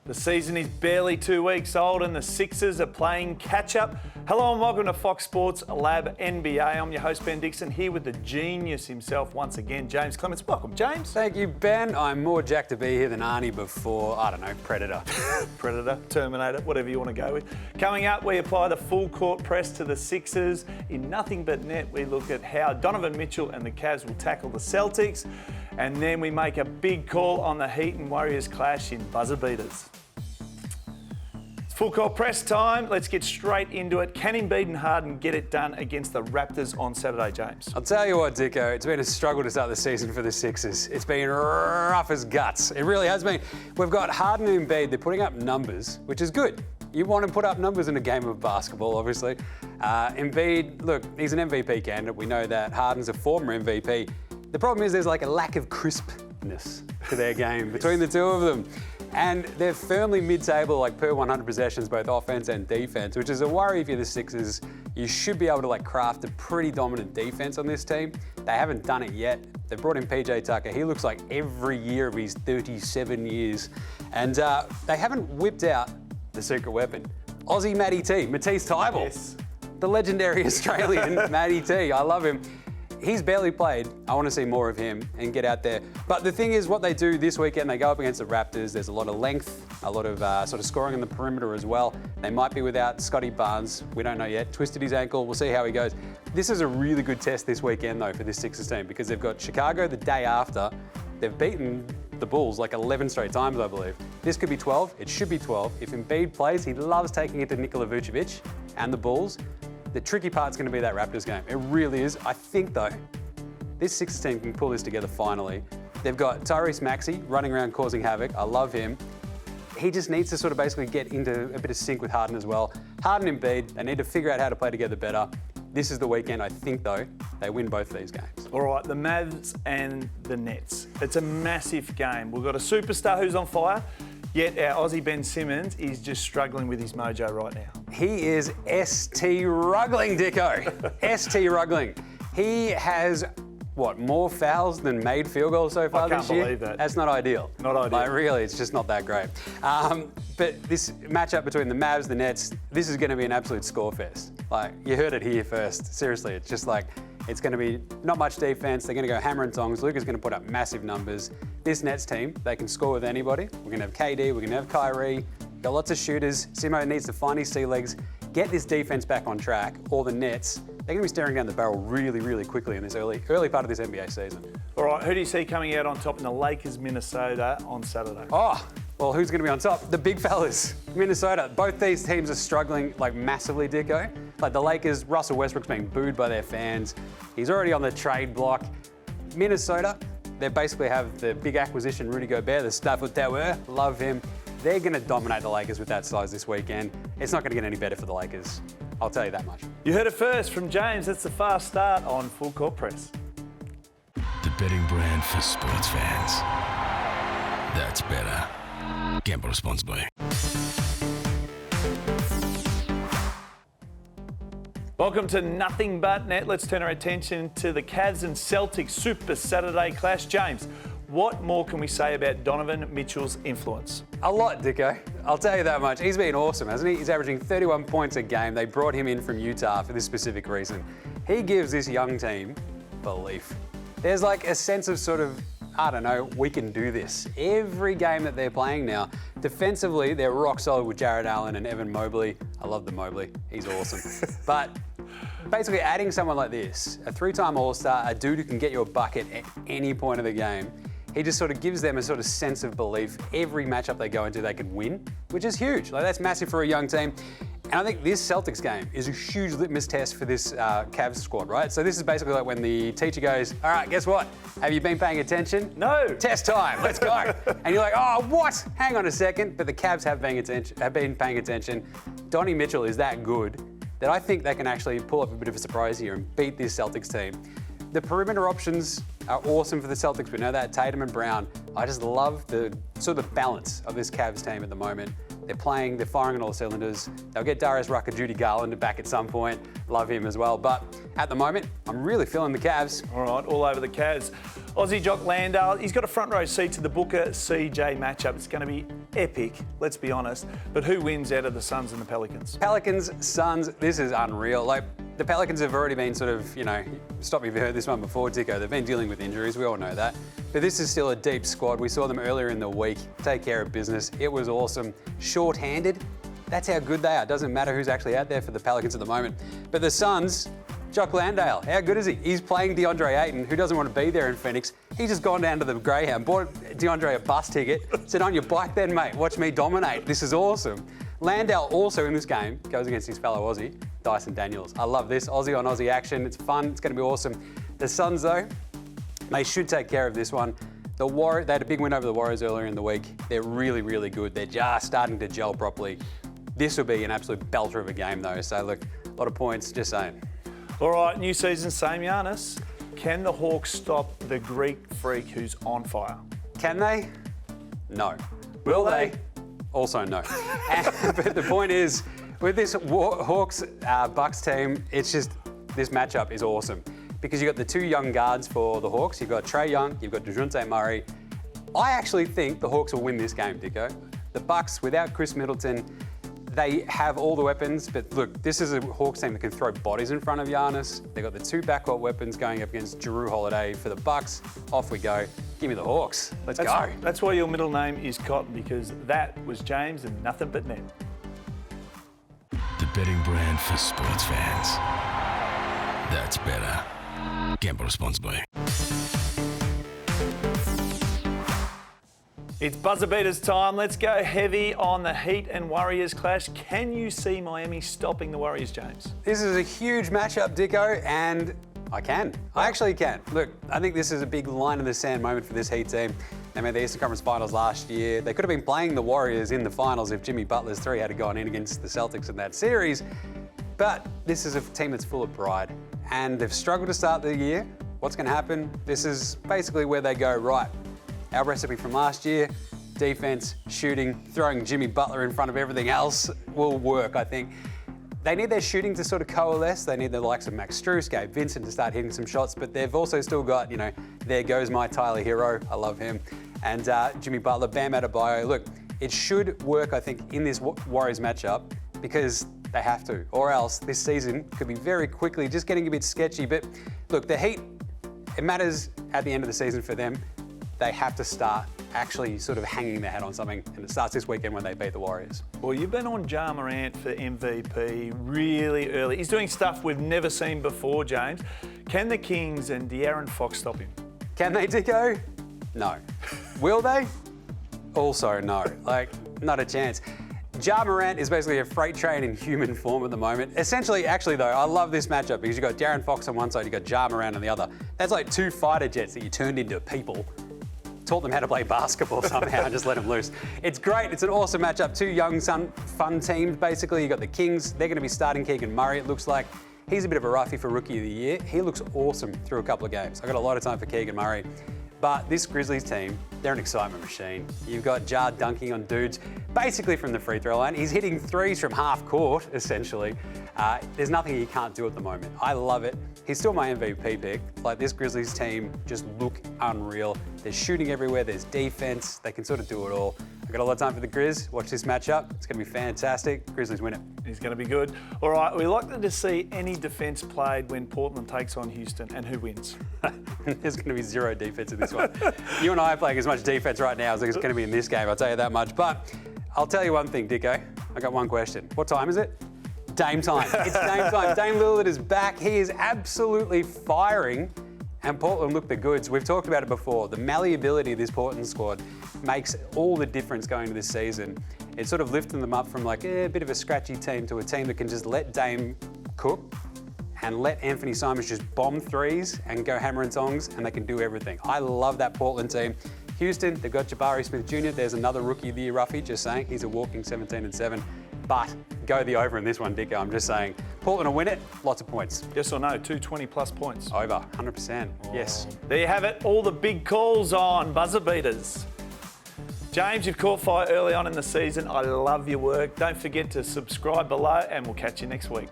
The season is barely 2 weeks old and the Sixers are playing catch-up. Hello and welcome to Fox Sports Lab NBA. I'm your host, Ben Dixon, here with the genius himself once again, Jaymz Clements. Welcome, James. Thank you, Ben. I'm more jacked to be here than Arnie before, I don't know, Predator. Predator, Terminator, whatever you want to go with. Coming up, we apply the full court press to the Sixers. In Nothing But Net, we look at how Donovan Mitchell and the Cavs will tackle the Celtics. And then we make a big call on the Heat and Warriors clash in buzzer beaters. It's full court press time. Let's get straight into it. Can Embiid and Harden get it done against the Raptors on Saturday, James? I'll tell you what, Dicko, it's been a struggle to start the season for the Sixers. It's been rough as guts. It really has been. We've got Harden and Embiid. They're putting up numbers, which is good. You want to put up numbers in a game of basketball, obviously. Embiid, look, he's an MVP candidate. We know that. Harden's a former MVP. The problem is there's like a lack of crispness to their game between the two of them. And they're firmly mid-table, like per 100 possessions, both offense and defense, which is a worry if you're the Sixers. You should be able to craft a pretty dominant defense on this team. They haven't done it yet. They've brought in PJ Tucker. He looks like every year of his 37 years. And they haven't whipped out the secret weapon. Aussie Matty T, Matisse Tybalt. Yes. The legendary Australian Matty T. I love him. He's barely played. I want to see more of him and get out there. But the thing is, what they do this weekend, they go up against the Raptors. There's a lot of length, a lot of sort of scoring in the perimeter as well. They might be without Scotty Barnes. We don't know yet. Twisted his ankle. We'll see how he goes. This is a really good test this weekend, though, for this Sixers team because they've got Chicago the day after. They've beaten the Bulls like 11 straight times, I believe. This could be 12. It should be 12. If Embiid plays, he loves taking it to Nikola Vucevic and the Bulls. The tricky part's going to be that Raptors game. It really is. I think, though, this Sixers team can pull this together finally. They've got Tyrese Maxey running around causing havoc. I love him. He just needs to sort of basically get into a bit of sync with Harden as well. Harden and Embiid, they need to figure out how to play together better. This is the weekend, I think, though, they win both these games. All right, the Mavs and the Nets. It's a massive game. We've got a superstar who's on fire. Yet our Aussie Ben Simmons is just struggling with his mojo right now. He is ST ruggling, Dicko. ST ruggling. He has, what, more fouls than made field goals so far this year? I can't believe that. That's not ideal. Not ideal. Like, really, it's just not that great. But this matchup between the Mavs, the Nets, this is going to be an absolute score fest. Like, you heard it here first. Seriously, it's just like, it's going to be not much defense. They're going to go hammer and tongs. Luka's going to put up massive numbers. This Nets team, they can score with anybody. We're going to have KD, we're going to have Kyrie. Got lots of shooters. Simo needs to find his sea legs, get this defense back on track, or the Nets, they're going to be staring down the barrel really, really quickly in this early part of this NBA season. All right, who do you see coming out on top in the Lakers-Minnesota on Saturday? Oh, well, who's going to be on top? The big fellas, Minnesota. Both these teams are struggling massively, Dicko. Like the Lakers, Russell Westbrook's being booed by their fans. He's already on the trade block. Minnesota, they basically have the big acquisition, Rudy Gobert, the Stafford Tower. Love him. They're going to dominate the Lakers with that size this weekend. It's not going to get any better for the Lakers. I'll tell you that much. You heard it first from James. That's the fast start on Full Court Press. The betting brand for sports fans. That's better. Gamble responsibly. Welcome to Nothing But Net. Let's turn our attention to the Cavs and Celtics Super Saturday clash. James, what more can we say about Donovan Mitchell's influence? A lot, Dicko. I'll tell you that much. He's been awesome, hasn't he? He's averaging 31 points a game. They brought him in from Utah for this specific reason. He gives this young team belief. There's like a sense of sort of, I don't know, we can do this. Every game that they're playing now, defensively, they're rock solid with Jarrett Allen and Evan Mobley. I love the Mobley. He's awesome. But basically adding someone like this, a three-time All-Star, a dude who can get you a bucket at any point of the game, he just sort of gives them a sort of sense of belief. Every matchup they go into, they can win, which is huge. Like, that's massive for a young team. And I think this Celtics game is a huge litmus test for this Cavs squad, right? So this is basically like when the teacher goes, all right, guess what? Have you been paying attention? No. Test time, let's go. And you're like, oh, what? Hang on a second. But the Cavs have been paying attention. Donnie Mitchell is that good that I think they can actually pull up a bit of a surprise here and beat this Celtics team. The perimeter options are awesome for the Celtics. We know that, Tatum and Brown. I just love the sort of balance of this Cavs team at the moment. They're firing on all cylinders. They'll get Darius Rucker, Judy Garland back at some point. Love him as well. But at the moment, I'm really feeling the Cavs. All right, all over the Cavs. Aussie Jock Landale, he's got a front row seat to the Booker CJ matchup. It's going to be epic, let's be honest. But who wins out of the Suns and the Pelicans? Pelicans, Suns, this is unreal. Like, the Pelicans have already been sort of, stop me if you've heard this one before, Dicko. They've been dealing with injuries, we all know that. But this is still a deep squad. We saw them earlier in the week take care of business. It was awesome. Short-handed, that's how good they are. Doesn't matter who's actually out there for the Pelicans at the moment. But the Suns, Jock Landale, how good is he? He's playing DeAndre Ayton, who doesn't want to be there in Phoenix. He's just gone down to the Greyhound, bought DeAndre a bus ticket, said, on your bike then, mate, watch me dominate. This is awesome. Landale also in this game goes against his fellow Aussie, Dyson Daniels. I love this, Aussie on Aussie action. It's fun, it's going to be awesome. The Suns, though, they should take care of this one. They had a big win over the Warriors earlier in the week. They're really, really good. They're just starting to gel properly. This will be an absolute belter of a game, though. So, look, a lot of points, just saying. All right, new season, same Giannis. Can the Hawks stop the Greek freak who's on fire? Can they? No. Will they? Also no. But the point is, with this Hawks Bucks team, it's just, this matchup is awesome. Because you've got the two young guards for the Hawks. You've got Trae Young, you've got DeJounte Murray. I actually think the Hawks will win this game, Dicko. The Bucks, without Chris Middleton, they have all the weapons, but look, this is a Hawks team that can throw bodies in front of Giannis. They've got the two backcourt weapons going up against Jrue Holiday for the Bucks. Off we go. Give me the Hawks. Let's go. That's why your middle name is Cotton, because that was Jaymz and nothing but net. The betting brand for sports fans. That's better. Gamble responsibly. It's buzzer beaters time. Let's go heavy on the Heat and Warriors clash. Can you see Miami stopping the Warriors, Jaymz? This is a huge matchup, Dicko, and I can. I actually can. Look, I think this is a big line in the sand moment for this Heat team. They made the Eastern Conference Finals last year. They could have been playing the Warriors in the finals if Jimmy Butler's three had gone in against the Celtics in that series. But this is a team that's full of pride, and they've struggled to start the year. What's going to happen? This is basically where they go, right, our recipe from last year, defense, shooting, throwing Jimmy Butler in front of everything else will work, I think. They need their shooting to sort of coalesce. They need the likes of Max Strus, Gabe Vincent to start hitting some shots, but they've also still got, there goes my Tyler Hero. I love him. And Jimmy Butler, Bam Adebayo. Look, it should work, I think, in this Warriors matchup because they have to, or else this season could be very quickly just getting a bit sketchy. But look, the Heat, it matters at the end of the season for them. They have to start actually sort of hanging their hat on something, and it starts this weekend when they beat the Warriors. Well, you've been on Ja Morant for MVP really early. He's doing stuff we've never seen before, Jaymz. Can the Kings and De'Aaron Fox stop him? Can they, Dicko? No. Will they? Also no. Not a chance. Ja Morant is basically a freight train in human form at the moment. Essentially, actually though, I love this matchup because you've got De'Aaron Fox on one side, you've got Ja Morant on the other. That's like two fighter jets that you turned into people. Taught them how to play basketball somehow and just let them loose. It's great. It's an awesome matchup. Two young, fun teams, basically. You've got the Kings. They're going to be starting Keegan Murray, it looks like. He's a bit of a roughie for Rookie of the Year. He looks awesome through a couple of games. I've got a lot of time for Keegan Murray. But this Grizzlies team, they're an excitement machine. You've got Ja dunking on dudes, basically from the free throw line. He's hitting threes from half court, essentially. There's nothing he can't do at the moment. I love it. He's still my MVP pick. This Grizzlies team just look unreal. There's shooting everywhere, there's defense. They can sort of do it all. I've got a lot of time for the Grizz. Watch this matchup. It's going to be fantastic. Grizzlies win it. He's going to be good. All right, we like to see any defence played when Portland takes on Houston, and who wins? There's going to be zero defense in this one. You and I are playing as much defense right now as there's going to be in this game, I'll tell you that much. But I'll tell you one thing, Dicko. I got one question. What time is it? Dame time. It's Dame time. Dame Lillard is back. He is absolutely firing, and Portland look the goods. We've talked about it before. The malleability of this Portland squad makes all the difference going into this season. It's sort of lifting them up from a bit of a scratchy team to a team that can just let Dame cook and let Anthony Simons just bomb threes and go hammer and tongs, and they can do everything. I love that Portland team. Houston, they've got Jabari Smith Jr. There's another Rookie of the Year roughie, just saying. He's a walking 17-7. But go the over in this one, Dicko. I'm just saying. Portland will win it, lots of points. Yes or no? 220+ points. Over, 100%. Yes. There you have it. All the big calls on buzzer beaters. Jaymz, you've caught fire early on in the season. I love your work. Don't forget to subscribe below, and we'll catch you next week.